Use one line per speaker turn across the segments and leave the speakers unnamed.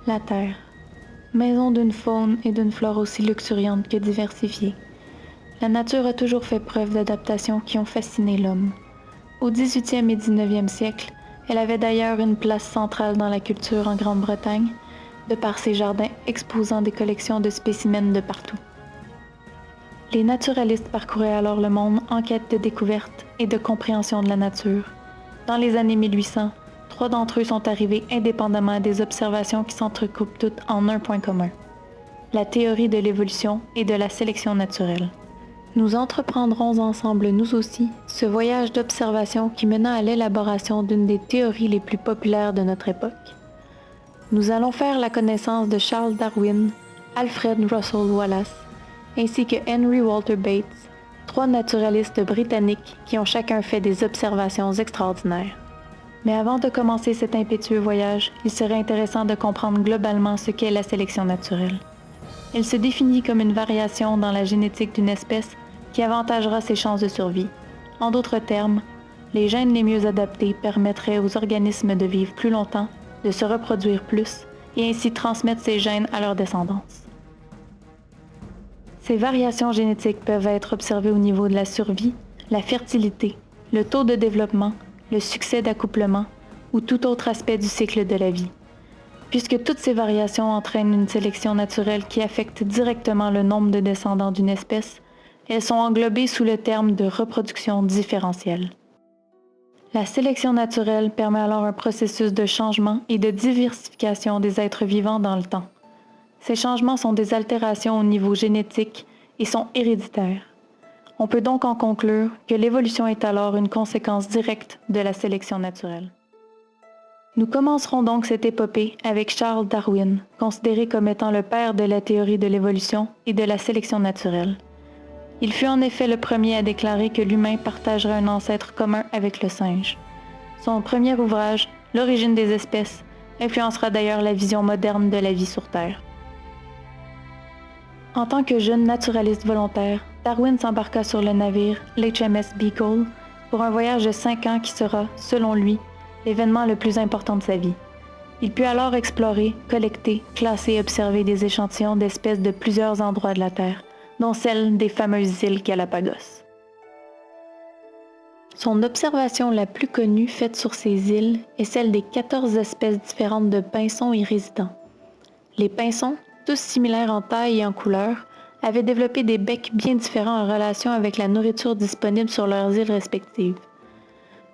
La Terre, maison d'une faune et d'une flore aussi luxuriantes que diversifiées. La nature a toujours fait preuve d'adaptation qui ont fasciné l'homme. Au 18e et 19e siècle, elle avait d'ailleurs une place centrale dans la culture en Grande-Bretagne, de par ses jardins exposant des collections de spécimens de partout. Les naturalistes parcouraient alors le monde en quête de découverte et de compréhension de la nature. Dans les années 1800, 3 d'entre eux sont arrivés indépendamment des observations qui s'entrecoupent toutes en un point commun: la théorie de l'évolution et de la sélection naturelle. Nous entreprendrons ensemble, nous aussi, ce voyage d'observation qui mena à l'élaboration d'une des théories les plus populaires de notre époque. Nous allons faire la connaissance de Charles Darwin, Alfred Russel Wallace, ainsi que Henry Walter Bates, 3 naturalistes britanniques qui ont chacun fait des observations extraordinaires. Mais avant de commencer cet impétueux voyage, il serait intéressant de comprendre globalement ce qu'est la sélection naturelle. Elle se définit comme une variation dans la génétique d'une espèce qui avantagera ses chances de survie. En d'autres termes, les gènes les mieux adaptés permettraient aux organismes de vivre plus longtemps, de se reproduire plus et ainsi transmettre ces gènes à leur descendance. Ces variations génétiques peuvent être observées au niveau de la survie, la fertilité, le taux de développement, le succès d'accouplement ou tout autre aspect du cycle de la vie. Puisque toutes ces variations entraînent une sélection naturelle qui affecte directement le nombre de descendants d'une espèce, elles sont englobées sous le terme de reproduction différentielle. La sélection naturelle permet alors un processus de changement et de diversification des êtres vivants dans le temps. Ces changements sont des altérations au niveau génétique et sont héréditaires. On peut donc en conclure que l'évolution est alors une conséquence directe de la sélection naturelle. Nous commencerons donc cette épopée avec Charles Darwin, considéré comme étant le père de la théorie de l'évolution et de la sélection naturelle. Il fut en effet le premier à déclarer que l'humain partagerait un ancêtre commun avec le singe. Son premier ouvrage, L'origine des espèces, influencera d'ailleurs la vision moderne de la vie sur Terre. En tant que jeune naturaliste volontaire, Darwin s'embarqua sur le navire l'HMS Beagle pour un voyage de 5 ans qui sera, selon lui, l'événement le plus important de sa vie. Il put alors explorer, collecter, classer et observer des échantillons d'espèces de plusieurs endroits de la Terre, dont celle des fameuses îles Galapagos. Son observation la plus connue faite sur ces îles est celle des 14 espèces différentes de pinsons y résidant. Les pinsons, tous similaires en taille et en couleur, avaient développé des becs bien différents en relation avec la nourriture disponible sur leurs îles respectives.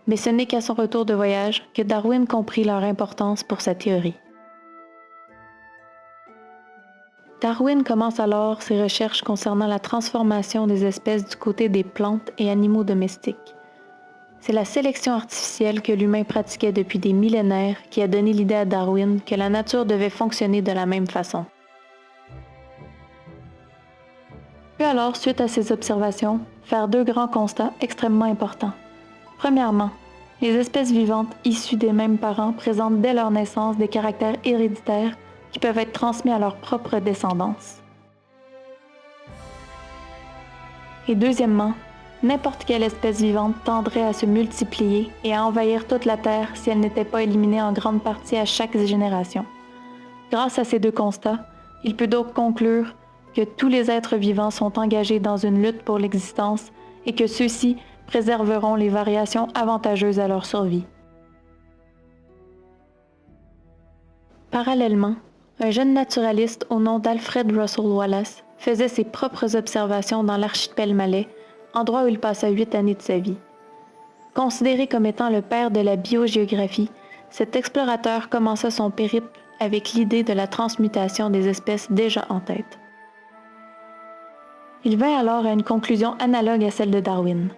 Mais ce n'est qu'à son retour de voyage que Darwin comprit leur importance pour sa théorie. Darwin commence alors ses recherches concernant la transformation des espèces du côté des plantes et animaux domestiques. C'est la sélection artificielle que l'humain pratiquait depuis des millénaires qui a donné l'idée à Darwin que la nature devait fonctionner de la même façon. Il put alors, suite à ces observations, faire 2 grands constats extrêmement importants. Premièrement, les espèces vivantes issues des mêmes parents présentent dès leur naissance des caractères héréditaires qui peuvent être transmis à leur propre descendance. Et deuxièmement, n'importe quelle espèce vivante tendrait à se multiplier et à envahir toute la Terre si elle n'était pas éliminée en grande partie à chaque génération. Grâce à ces 2 constats, il peut donc conclure que tous les êtres vivants sont engagés dans une lutte pour l'existence et que ceux-ci préserveront les variations avantageuses à leur survie. Parallèlement, un jeune naturaliste au nom d'Alfred Russel Wallace faisait ses propres observations dans l'archipel malais, endroit où il passa 8 années de sa vie. Considéré comme étant le père de la biogéographie, cet explorateur commença son périple avec l'idée de la transmutation des espèces déjà en tête. Il vint alors à une conclusion analogue à celle de Darwin.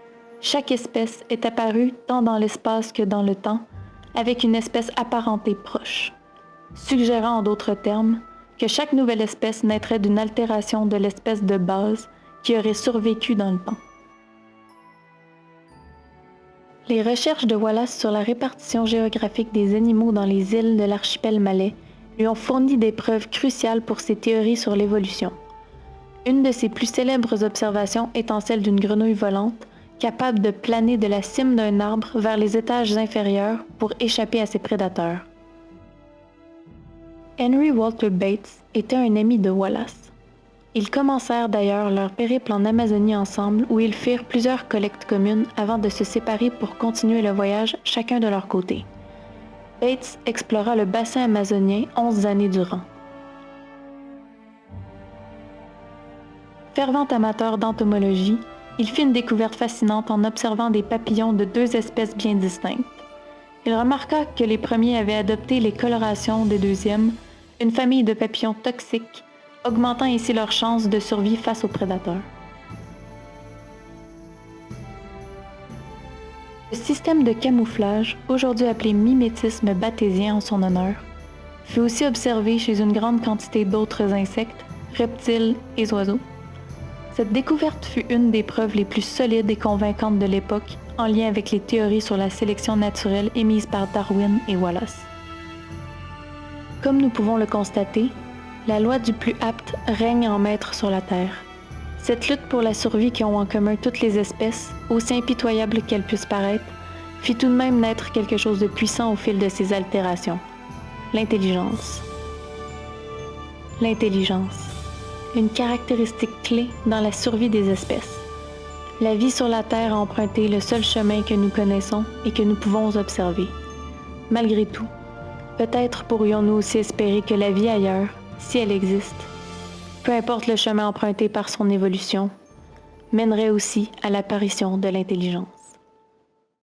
Chaque espèce est apparue tant dans l'espace que dans le temps, avec une espèce apparentée proche, suggérant en d'autres termes que chaque nouvelle espèce naîtrait d'une altération de l'espèce de base qui aurait survécu dans le temps. Les recherches de Wallace sur la répartition géographique des animaux dans les îles de l'archipel malais lui ont fourni des preuves cruciales pour ses théories sur l'évolution. Une de ses plus célèbres observations étant celle d'une grenouille volante capable de planer de la cime d'un arbre vers les étages inférieurs pour échapper à ses prédateurs. Henry Walter Bates était un ami de Wallace. Ils commencèrent d'ailleurs leur périple en Amazonie ensemble où ils firent plusieurs collectes communes avant de se séparer pour continuer le voyage chacun de leur côté. Bates explora le bassin amazonien 11 années durant. Fervent amateur d'entomologie, il fit une découverte fascinante en observant des papillons de deux espèces bien distinctes. Il remarqua que les premiers avaient adopté les colorations des deuxièmes, une famille de papillons toxiques, augmentant ainsi leurs chances de survie face aux prédateurs. Le système de camouflage, aujourd'hui appelé mimétisme bathésien en son honneur, fut aussi observé chez une grande quantité d'autres insectes, reptiles et oiseaux. Cette découverte fut une des preuves les plus solides et convaincantes de l'époque en lien avec les théories sur la sélection naturelle émises par Darwin et Wallace. Comme nous pouvons le constater, la loi du plus apte règne en maître sur la Terre. Cette lutte pour la survie qu'ont en commun toutes les espèces, aussi impitoyable qu'elle puisse paraître, fit tout de même naître quelque chose de puissant au fil de ces altérations. L'intelligence. L'intelligence. Une caractéristique clé dans la survie des espèces. La vie sur la Terre a emprunté le seul chemin que nous connaissons et que nous pouvons observer. Malgré tout, peut-être pourrions-nous aussi espérer que la vie ailleurs, si elle existe, peu importe le chemin emprunté par son évolution, mènerait aussi à l'apparition de l'intelligence.